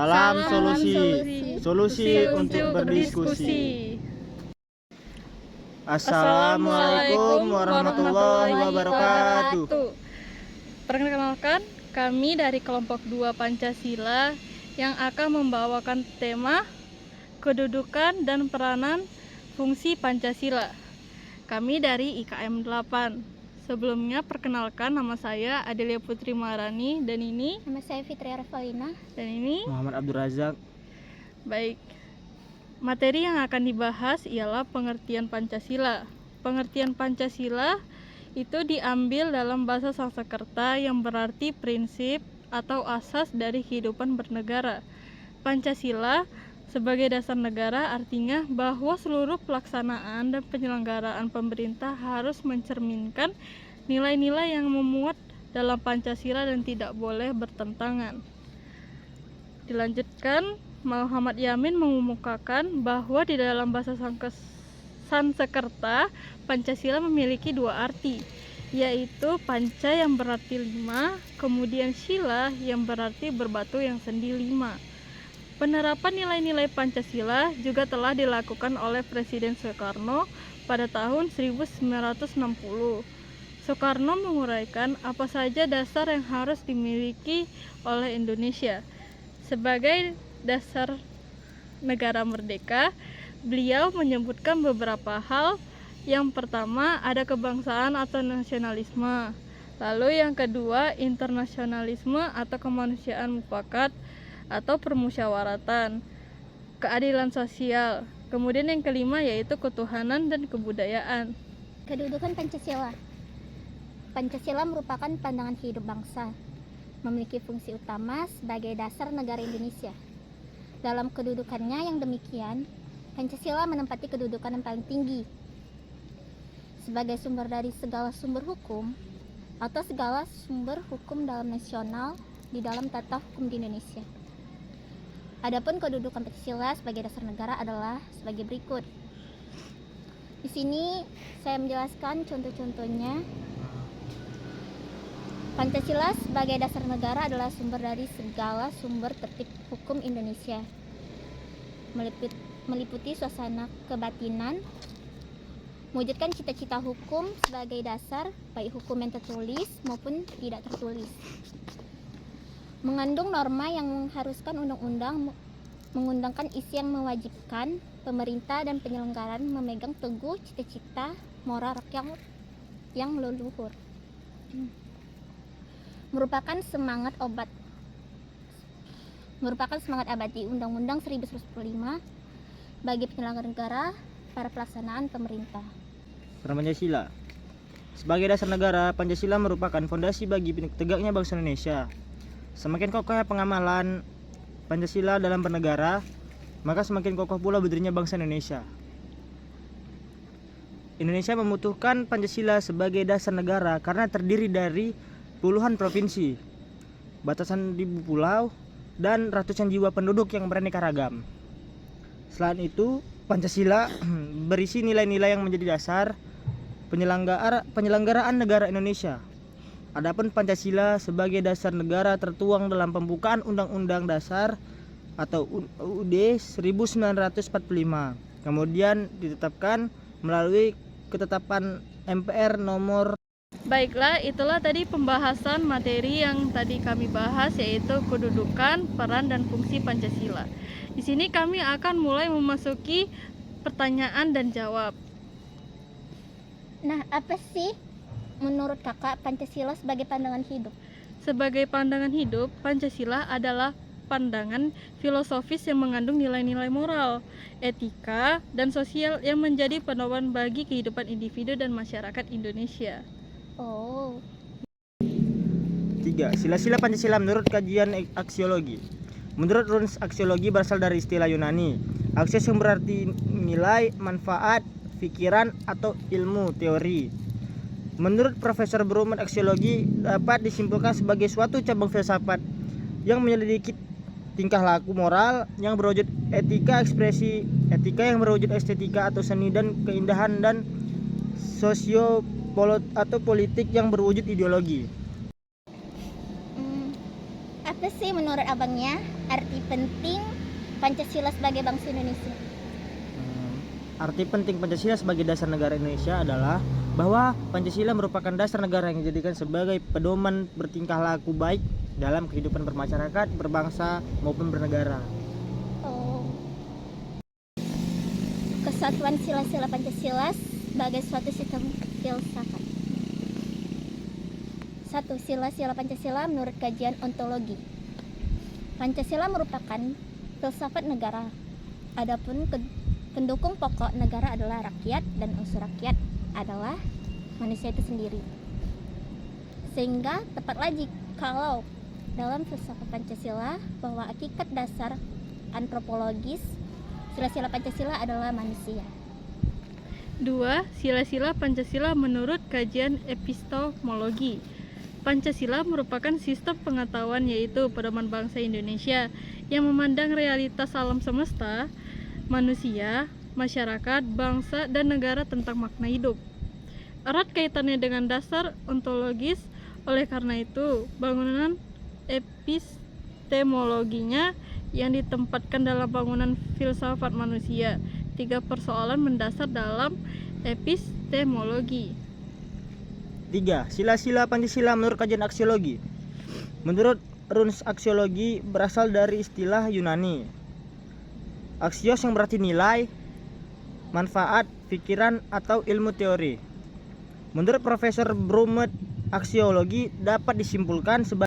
Salam solusi. solusi. Solusi untuk berdiskusi. Assalamualaikum warahmatullahi wabarakatuh. Perkenalkan, kami dari kelompok 2 Pancasila yang akan membawakan tema kedudukan dan peranan fungsi Pancasila. Kami dari IKM 8. Sebelumnya perkenalkan, nama saya Adelia Putri Maharani, dan ini Nama saya Fitri Arfalina. dan ini Muhammad Abdul Razak. baik. Materi yang akan dibahas ialah pengertian Pancasila. Pengertian Pancasila itu diambil dalam bahasa Sanskerta yang berarti prinsip atau asas dari kehidupan bernegara. Pancasila sebagai dasar negara artinya bahwa seluruh pelaksanaan dan penyelenggaraan pemerintah harus mencerminkan nilai-nilai yang memuat dalam Pancasila dan tidak boleh bertentangan. Dilanjutkan, Muhammad Yamin mengemukakan bahwa di dalam bahasa Sanskerta Pancasila memiliki 2 arti, yaitu panca yang berarti 5, kemudian sila yang berarti berbatu yang sendi 5. Penerapan nilai-nilai Pancasila juga telah dilakukan oleh Presiden Soekarno pada tahun 1960. Soekarno menguraikan apa saja dasar yang harus dimiliki oleh Indonesia. Sebagai dasar negara merdeka, beliau menyebutkan beberapa hal. Yang pertama, ada kebangsaan atau nasionalisme. Lalu yang kedua, internasionalisme atau kemanusiaan mufakat atau permusyawaratan, keadilan sosial. Kemudian yang kelima yaitu ketuhanan dan kebudayaan. Kedudukan Pancasila. Pancasila merupakan pandangan hidup bangsa, memiliki fungsi utama sebagai dasar negara Indonesia. Dalam kedudukannya yang demikian, Pancasila menempati kedudukan yang paling tinggi sebagai sumber dari segala sumber hukum atau segala sumber hukum dalam nasional di dalam tata hukum di Indonesia. Adapun kedudukan Pancasila sebagai dasar negara adalah sebagai berikut. Di sini saya menjelaskan contoh-contohnya. Pancasila sebagai dasar negara adalah sumber dari segala sumber tertib hukum Indonesia, meliputi suasana kebatinan, mewujudkan cita-cita hukum sebagai dasar, baik hukum yang tertulis maupun tidak tertulis. Mengandung norma yang mengharuskan undang-undang, mengundangkan isi yang mewajibkan pemerintah dan penyelenggaraan memegang teguh cita-cita moral rakyat yang leluhur. Merupakan semangat abadi Undang-Undang 1945 bagi penyelenggara negara, para pelaksanaan pemerintah. Pancasila. Sebagai dasar negara, Pancasila merupakan fondasi bagi tegaknya bangsa Indonesia. Semakin kokoh pengamalan Pancasila dalam bernegara, maka semakin kokoh pula berdirinya bangsa Indonesia. Indonesia membutuhkan Pancasila sebagai dasar negara karena terdiri dari puluhan provinsi, batasan ribu pulau, dan ratusan jiwa penduduk yang beraneka ragam. Selain itu, Pancasila berisi nilai-nilai yang menjadi dasar penyelenggaraan negara Indonesia. Adapun Pancasila sebagai dasar negara tertuang dalam pembukaan Undang-Undang Dasar atau UUD 1945. Kemudian ditetapkan melalui ketetapan MPR nomor. Baiklah, itulah tadi pembahasan materi yang tadi kami bahas, yaitu kedudukan, peran, dan fungsi Pancasila. Di sini kami akan mulai memasuki pertanyaan dan jawab. Nah, apa sih menurut kakak Pancasila sebagai pandangan hidup? Sebagai pandangan hidup, Pancasila adalah pandangan filosofis yang mengandung nilai-nilai moral, etika, dan sosial yang menjadi pedoman bagi kehidupan individu dan masyarakat Indonesia. Oh. 3. Sila-sila Pancasila menurut kajian aksiologi. Menurut runs aksiologi berasal dari istilah Yunani, aksios yang berarti nilai, manfaat, pikiran, atau ilmu, teori. Menurut Profesor Bruman, aksiologi dapat disimpulkan sebagai suatu cabang filsafat yang menyelidiki tingkah laku moral yang berwujud etika, ekspresi etika yang berwujud estetika atau seni dan keindahan, dan politik yang berwujud ideologi. Apa Terus sih menurut abangnya arti penting Pancasila sebagai bangsa Indonesia. Arti penting Pancasila sebagai dasar negara Indonesia adalah bahwa Pancasila merupakan dasar negara yang dijadikan sebagai pedoman bertingkah laku baik dalam kehidupan bermasyarakat, berbangsa maupun bernegara. Oh. Kesatuan sila-sila Pancasila sebagai suatu sistem filsafat. 1. Sila-sila Pancasila menurut kajian ontologi. Pancasila merupakan filsafat negara. Adapun pendukung pokok negara adalah rakyat, dan unsur rakyat adalah manusia itu sendiri. Sehingga tepatlah kalau dalam filsafat Pancasila bahwa hakikat dasar antropologis sila-sila Pancasila adalah manusia. 2. Sila-sila Pancasila menurut kajian epistemologi. Pancasila merupakan sistem pengetahuan, yaitu pedoman bangsa Indonesia yang memandang realitas alam semesta, manusia, masyarakat, bangsa, dan negara tentang makna hidup. Erat kaitannya dengan dasar ontologis, oleh karena itu bangunan epistemologinya yang ditempatkan dalam bangunan filsafat manusia. 3 persoalan mendasar dalam epistemologi. 3. Sila-sila Pancasila menurut kajian aksiologi. Menurut runs aksiologi berasal dari istilah Yunani aksios yang berarti nilai, manfaat, pikiran, atau ilmu teori. Menurut Profesor Brumet, aksiologi dapat disimpulkan sebagai